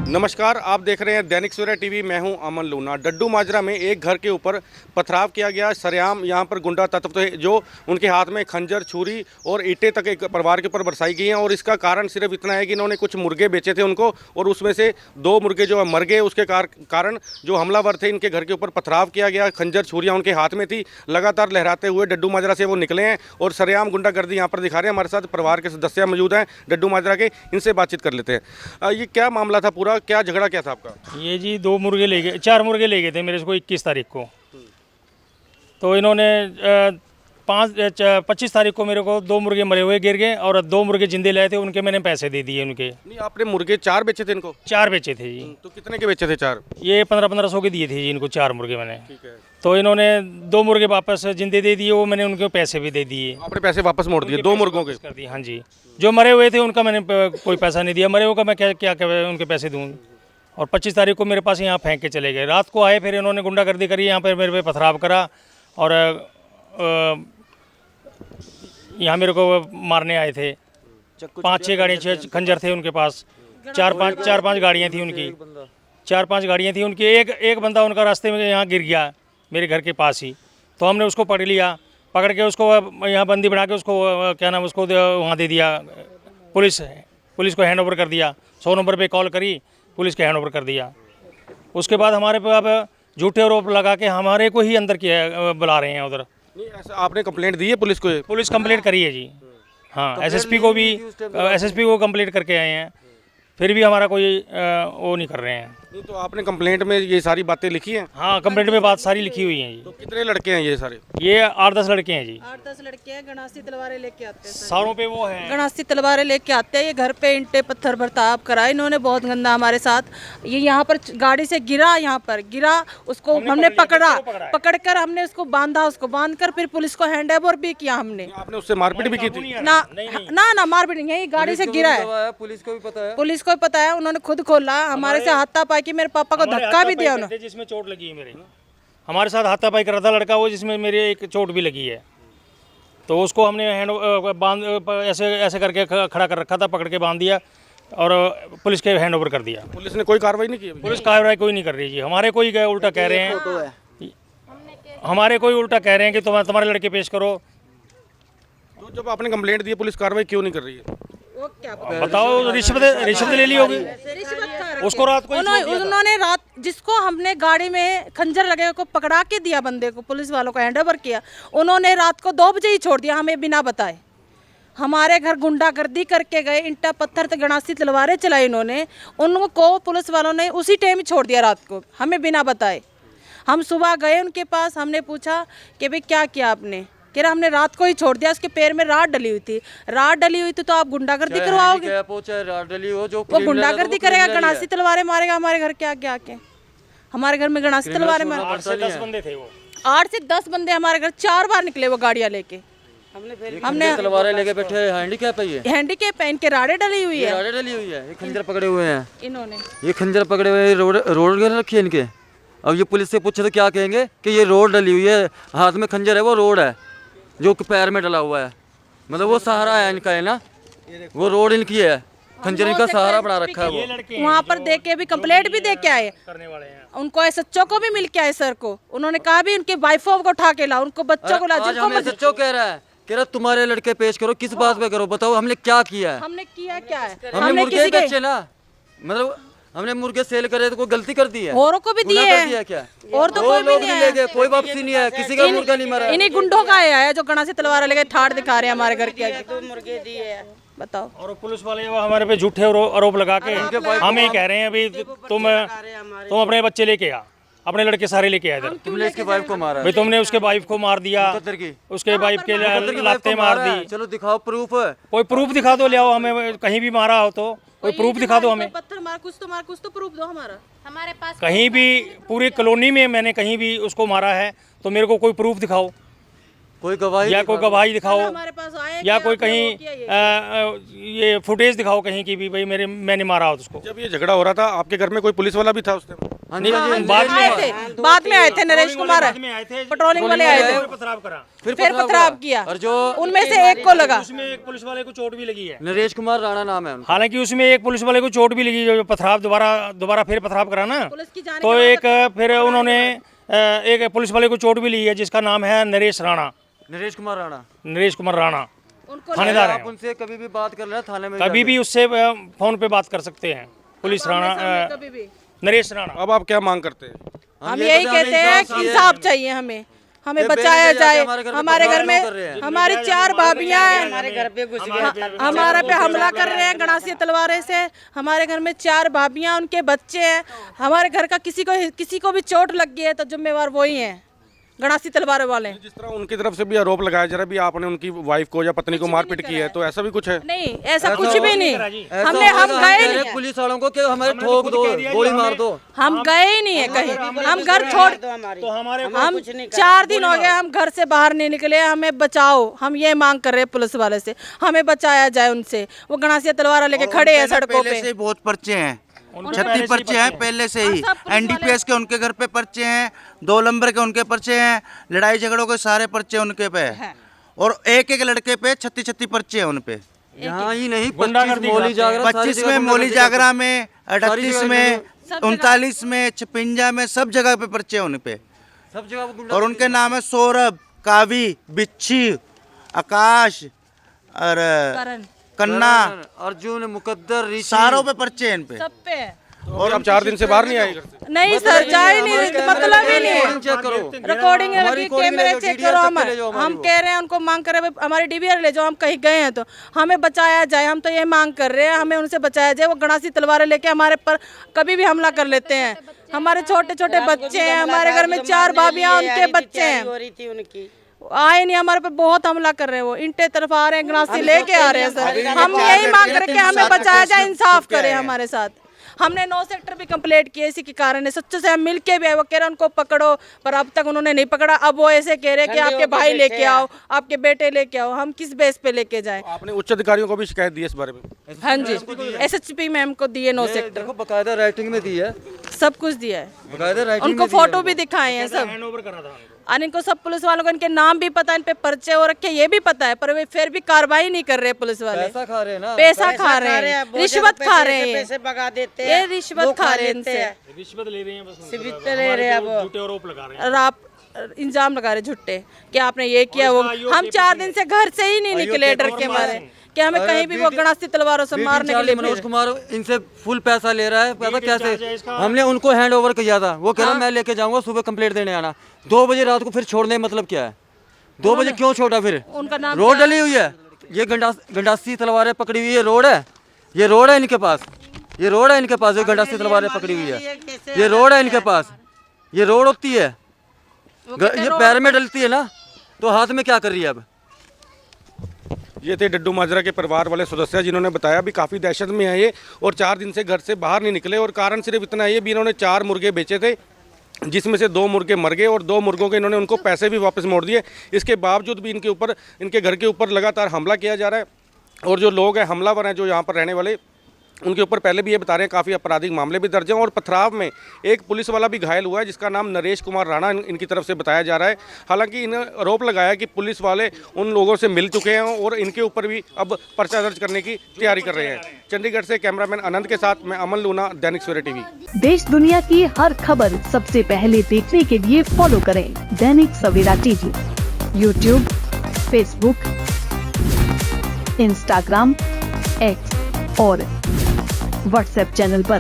नमस्कार, आप देख रहे हैं दैनिक सवेरा टीवी। मैं हूं अमन लूना। डड्डू माजरा में एक घर के ऊपर पथराव किया गया। सरेआम यहां पर गुंडा तत्व थे जो उनके हाथ में खंजर, छुरी और ईंटें तक एक परिवार के ऊपर बरसाई गई हैं। और इसका कारण सिर्फ इतना है कि इन्होंने कुछ मुर्गे बेचे थे उनको, और उसमें से 2 मुर्गे जो मर गए। उसके कारण जो हमलावर थे इनके घर के ऊपर पथराव किया गया। खंजर, छुरियाँ उनके हाथ में थी। लगातार लहराते हुए डड्डू माजरा से वो निकले हैं और सरेआम गुंडागर्दी यहाँ पर दिखा रहे हैं। हमारे साथ परिवार के सदस्य मौजूद हैं डड्डू माजरा के, इनसे बातचीत कर लेते हैं। ये क्या मामला था पूरा, क्या झगड़ा क्या था आपका? ये जी 4 मुर्गे ले गए थे मेरे को 21 तारीख को। तो इन्होंने 25 तारीख को मेरे को 2 मुर्गे मरे हुए गिर गए और 2 मुर्गे जिंदे लाए थे, उनके मैंने पैसे दे दिए उनके। नहीं, आपने मुर्गे 4 बेचे थे इनको? 4 बेचे थे जी। तो कितने के बेचे थे 4? ये 1500 के दिए थे जी इनको 4 मुर्गे मैंने। ठीक है। तो इन्होंने 2 मुर्गे वापस जिंदे दे दिए, वो मैंने उनके पैसे भी दे दिए। आपने पैसे वापस मोड़ दिए 2 मुर्गों के? कर दिए, हाँ जी। जो मरे हुए थे उनका मैंने कोई पैसा नहीं दिया। मरे हुए का मैं क्या उनके पैसे दूँ? और 25 तारीख को मेरे पास यहाँ फेंक के चले गए। रात को आए, फिर इन्होंने गुंडागर्दी करी, यहाँ पर मेरे पे पथराव करा और यहाँ मेरे को मारने आए थे। 5-6 गाड़ियाँ, 6 खंजर थे उनके पास। 4-5 गाड़ियाँ थी उनकी। 4-5 गाड़ियाँ थी उनकी। एक बंदा उनका रास्ते में यहाँ गिर गया मेरे घर के पास ही। तो हमने उसको पकड़ लिया, पकड़ के उसको यहाँ बंदी बना के उसको क्या नाम उसको वहाँ दे दिया। पुलिस को हैंड ओवर कर दिया। 100 नंबर पे कॉल करी, पुलिस के हैंड ओवर कर दिया। उसके बाद हमारे पे अब झूठे आरोप लगा के हमारे को ही अंदर किया बुला रहे हैं उधर। नहीं, ऐसा आपने कंप्लेंट दी है पुलिस को? पुलिस कंप्लेंट करी है जी। हाँ, एसएसपी को कंप्लेंट करके आए हैं, फिर भी हमारा कोई वो नहीं कर रहे हैं। नहीं, तो आपने कंप्लेंट में ये सारी बातें लिखी हैं? हाँ, कंप्लेंट में बात सारी लिखी हुई है जी। तो कितने लड़के हैं ये सारे? ये 8-10 लड़के हैं जी। 8-10 लड़के हैं। गणासी तलवारें लेके आते हैं। सारों पे वो है, गणासी तलवारें लेके आते हैं। ये घर पे ईंटें पत्थर बर्ताव करा इन्होंने बहुत गंदा हमारे साथ। ये यहाँ पर गाड़ी से गिरा, यहाँ पर गिरा, उसको हमने पकड़कर हमने उसको बांध कर फिर पुलिस को हैंड ओवर भी किया हमने। आपने उससे मारपीट भी की थी? ना मारपीट नहीं, यही गाड़ी से गिरा है। पुलिस को भी पता है, उन्होंने खुद खोला। हमारे से हाथापाई की, मेरे पापा को धक्का भी दिया उन्होंने, जिसमें चोट लगी है मेरे। हमारे साथ हाथापाई कर रहा था लड़का वो, जिसमें मेरे एक चोट भी लगी है। तो उसको हमने ऐसे करके खड़ा कर रखा था, पकड़ के बांध दिया और पुलिस के हैंड ओवर कर दिया। पुलिस ने कोई कार्रवाई नहीं की? पुलिस कार्रवाई कोई नहीं कर रही जी। हमारे कोई उल्टा कह रहे हैं कि तुम्हारे लड़के पेश करो। तो जब आपने कंप्लेंट दी, पुलिस कार्रवाई क्यों नहीं कर रही है? वो क्या बताओ, रिश्वत ले ली होगी उसको। रात को उन्होंने रात जिसको हमने गाड़ी में खंजर लगे को पकड़ा के दिया, बंदे को पुलिस वालों को हैंड ओवर किया, उन्होंने रात को 2 बजे ही छोड़ दिया हमें बिना बताए। हमारे घर गुंडागर्दी करके गए, ईंटा पत्थर गणासी तलवारें चलाई इन्होंने। उनको पुलिस वालों ने उसी टाइम ही छोड़ दिया रात को, हमें बिना बताए। हम सुबह गए उनके पास, हमने पूछा कि भाई क्या किया आपने? कह रहा हमने रात को ही छोड़ दिया, उसके पैर में राड डली हुई थी। राड डली हुई थी तो आप गुंडागर्दी करवाओगे? वो गुंडागर्दी करेगा, गणासी तलवारें मारेगा हमारे घर के आगे आके। हमारे घर में गणासी तलवारें मारे। 8 से 10 बंदे थे वो। 8 से 10 बंदे हमारे घर 4 बार निकले वो गाड़ियाँ लेके। हमने तलवारें लेके बैठे। हैंडीकैप है ये? हैंडीकैप है, इनके राड़े डली हुई है। राड़े डली हुई है। ये खंजर पकड़े हुए हैं इन्होंने। ये खंजर पकड़े हुए रोड रखी है इनके। अब ये पुलिस से पूछे तो क्या कहेंगे कि ये रोड डली हुई है, हाथ में खंजर है, वो रोड है जो पैर में डला हुआ है। मतलब वो सहारा है इनका, है ना, वो रोड इनकी है, खंजर इनका सहारा बना रखा है। वो वहाँ पर देख के भी कंप्लेंट भी दे के आए करने वाले हैं। उनको एसएचओ को भी मिल के आए सर को। उन्होंने कहा भी उनके वाइफों को उठा के ला, उनको बच्चों को ला। आज हमें सच्चो कह रहा है तुम्हारे लड़के पेश करो। किस बात पे करो, बताओ हमने क्या किया है? हमने किया क्या है? हमने मुर्गे बेचे ना, मतलब हमने मुर्गे सेल करे तो कोई गलती कर दी है? औरों को भी दिए हैं क्या? और तो कोई भी नहीं ले गए, कोई वापसी नहीं है, किसी का मुर्गा नहीं मरा। इन्हीं गुंडों का है जो गणासी तलवार लेके ठाड़ दिखा रहे हैं हमारे घर के आगे। 2 मुर्गे दिए हैं, बताओ। और पुलिस वाले वो हमारे पे झूठे आरोप लगा के हम ये कह रहे हैं अभी तुम अपने बच्चे लेके आ, अपने लड़के सारे लेके आए इधर। तुमने इसकी वाइफ को मारा भाई, तुमने उसके वाइफ को मार दिया, उसके वाइफ के लाते मार दी। चलो दिखाओ प्रूफ। कोई प्रूफ दिखा दो, ले आओ। हमें कहीं भी मारा हो तो कोई प्रूफ दिखा दो हमें। पत्थर मार, कुछ तो प्रूफ दो हमारे पास। कहीं भी पूरी कॉलोनी में मैंने कहीं भी उसको मारा है तो मेरे को कोई प्रूफ दिखाओ, कोई गवाही या कोई गवाही दिखाओ, हमारे पास आए या कोई कहीं ये फुटेज दिखाओ कहीं की भी, भाई मैंने मारा हो उसको। जब ये झगड़ा हो रहा था आपके घर में कोई पुलिस वाला भी था उस टाइम? हाँ नहीं, जी, हाँ जी, बाद में बाद में आए थे नरेश कुमार, में आए थे, पेट्रोलिंग वाले आए थे, पथराव करा। फिर पथराव किया और जो उनमें से एक को लगा। उसमें एक पुलिस वाले को चोट भी लगी है। नरेश कुमार राणा नाम है उनका। हालांकि उसमें एक पुलिस वाले को चोट भी लगी, जो पथराव दोबारा फिर पथराव करा ना, पुलिस की जाने तो के एक फिर उन्होंने एक पुलिस वाले को चोट भी ली है जिसका नाम है नरेश कुमार राणा, उनको थानेदार आप है। उनसे कभी भी बात कर लेना थाने में कभी भी उससे फोन पे बात कर सकते हैं। पुलिस राणा कभी भी नरेश राणा। अब आप क्या मांग करते हैं? हम यही कहते हैं कि इंसाफ चाहिए हमें बचाया जाए। हमारे घर में हमारी 4 भाभियां हमारे घर पे घुस गए। हमारे पे हमला कर रहे हैं गणासी तलवारें से। हमारे घर में 4 भाभियां, उनके बच्चे हैं। हमारे घर का किसी को भी चोट लग गई है तो जिम्मेवार वही हैं, गणासी तलवार वाले। जिस तरह उनकी तरफ से भी आरोप लगाया जा रहा है भी आपने उनकी वाइफ को या पत्नी को मारपीट की है, तो ऐसा भी कुछ है? नहीं, ऐसा कुछ भी नहीं। ऐसा हम गए कह रहे नहीं, पुलिस वालों को कि हमें ठोक दो, गोली मार दो। हम गए ही नहीं है कहीं। हम घर छोड़, तो हमारे हम 4 दिन हो गए हम घर से बाहर नहीं निकले। हमें बचाओ, हम ये मांग कर रहे हैं पुलिस वाले से, हमें बचाया जाए उनसे। वो गणासिया तलवार लेके खड़े हैं सड़कों पहले पे। से बहुत पर्चे हैं, 36 पर्चे हैं पहले से ही। एनडीपीएस के उनके घर पे पर्चे हैं, 2 नंबर के उनके पर्चे हैं, लड़ाई झगड़ों के सारे पर्चे उनके पे हैं। और एक लड़के पे 36 पर्चे हैं उन पे। यहाँ ही नहीं 25 मौली जागरा, 25 में मौली जागरा में, 38 में, 39 में, 56 में, सब जगह पे पर्चे हैं उन पे। सब जगह गुंडा। और उनके नाम है सौरभ, कावी, बिच्छी, आकाश और कन्ना, अर्जुन, मुकद्दर, ऋषि, सारों पे पर्चे हैं इन पे। सब पे है। और अब 4 दिन से बाहर नहीं आए घर से? नहीं सर, जा ही नहीं, मतलब ही नहीं है। चेक करो, रिकॉर्डिंग हमारी लगी, recording कैमरे ले चेक जाओ, करो। DVR तक ले जाओ हम कह रहे हैं उनको मांग कर रहे हैं हमारी डीवीआर ले जाओ, हम कहीं गए हैं तो हमें बचाया जाए। हम तो ये मांग कर रहे हैं, हमें उनसे बचाया जाए। वो गणासी तलवारें लेके हमारे पर कभी भी हमला कर लेते हैं। हमारे छोटे छोटे बच्चे हैं, हमारे घर में 4 भाभियां, उनके बच्चे हैं, हो रही थी उनकी, आए नहीं, हमारे पे बहुत हमला कर रहे हैं। वो इंटे तरफ आ रहे हैं, गणासी लेके आ रहे हैं सर। हम यही मांग कर रहे हैं कि हमें बचाया जाए, इंसाफ करे हमारे साथ। हमने 9 सेक्टर भी कंप्लेंट किए इसी के कारण है। सच्चों से हम मिल के भी आए, वो कह रहे हैं उनको पकड़ो, पर अब तक उन्होंने नहीं पकड़ा। अब वो ऐसे कह रहे हैं कि आपके भाई लेके आओ, आपके बेटे लेके आओ। हम किस बेस पे लेके जाए? आपने उच्च अधिकारियों को भी शिकायत दी इस बारे में? हाँ जी, SHP मैम को दिए 9 सेक्टर, देखो बकायदा राइटिंग में दी है, सब कुछ दिया है। बकायदा राइटिंग उनको में दी है फोटो भी दिखाए हैं सब। हैंडओवर करा था। और इनको सब पुलिस वालों को इनके नाम भी पता है, इन पे पर्चे हो रखे, ये भी पता है, पर वे फिर भी कार्रवाई नहीं कर रहे पुलिस वाले। पैसा खा रहे हैं ना, पैसा खा रहे हैं, बहुत रिश्वत जगह खा रहे हैं, पैसे भगा देते ये हैं, रिश्वत खा रहे हैं इनसे। रिश्वत ले रहे हैं बस, रिश्वत ले रहे हैं वो। झूठे आरोप लगा रहे हैं। और आप इंजाम लगा रहे झुट्टे कि आपने ये किया वो। हम 4 दिन से घर से ही नहीं निकले, डर के मारे कि हमें कहीं भी वो गणासी तलवारों से मारने के लिए मनोज कुमार इनसे फुल पैसा ले रहा है। पैसा कैसे? हमने उनको हैंड ओवर किया था, वो कह रहा मैं लेके जाऊंगा, सुबह कंप्लेंट देने आना। 2 बजे रात को फिर छोड़ने मतलब क्या है? 2 बजे क्यों छोड़ा? फिर उनका नाम रोड डली हुई है, ये गंडासी तलवारें पकड़ी हुई है, रोड है, ये रोड है इनके पास, ये रोड है इनके पास, ये गंडासी तलवारें पकड़ी हुई है, ये रोड है इनके पास, ये रोड होती है, ये पैर में डलती है ना, तो हाथ में क्या कर रही है अब? ये थे डड्डू माजरा के परिवार वाले सदस्य जिन्होंने बताया भी काफ़ी दहशत में है ये, और 4 दिन से घर से बाहर नहीं निकले। और कारण सिर्फ इतना है, ये भी इन्होंने 4 मुर्गे बेचे थे, जिसमें से 2 मुर्गे मर गए और 2 मुर्गों के इन्होंने उनको पैसे भी वापस मोड़ दिए। इसके बावजूद भी इनके ऊपर, इनके घर के ऊपर लगातार हमला किया जा रहा है। और जो लोग हैं, हमलावर हैं जो यहाँ पर रहने वाले, उनके ऊपर पहले भी ये बता रहे हैं काफ़ी आपराधिक मामले भी दर्ज हैं। और पथराव में एक पुलिस वाला भी घायल हुआ है, जिसका नाम नरेश कुमार राणा इनकी तरफ से बताया जा रहा है। हालांकि इन्हें आरोप लगाया कि पुलिस वाले उन लोगों से मिल चुके हैं और इनके ऊपर भी अब पर्चा दर्ज करने की तैयारी कर रहे हैं। चंडीगढ़ से कैमरामैन आनंद के साथ मैं अमन लूना, दैनिक सवेरा टीवी। देश दुनिया की हर खबर सबसे पहले देखने के लिए फॉलो करें Dainik Savera TV, YouTube, Facebook, Instagram, X और व्हाट्सएप चैनल पर।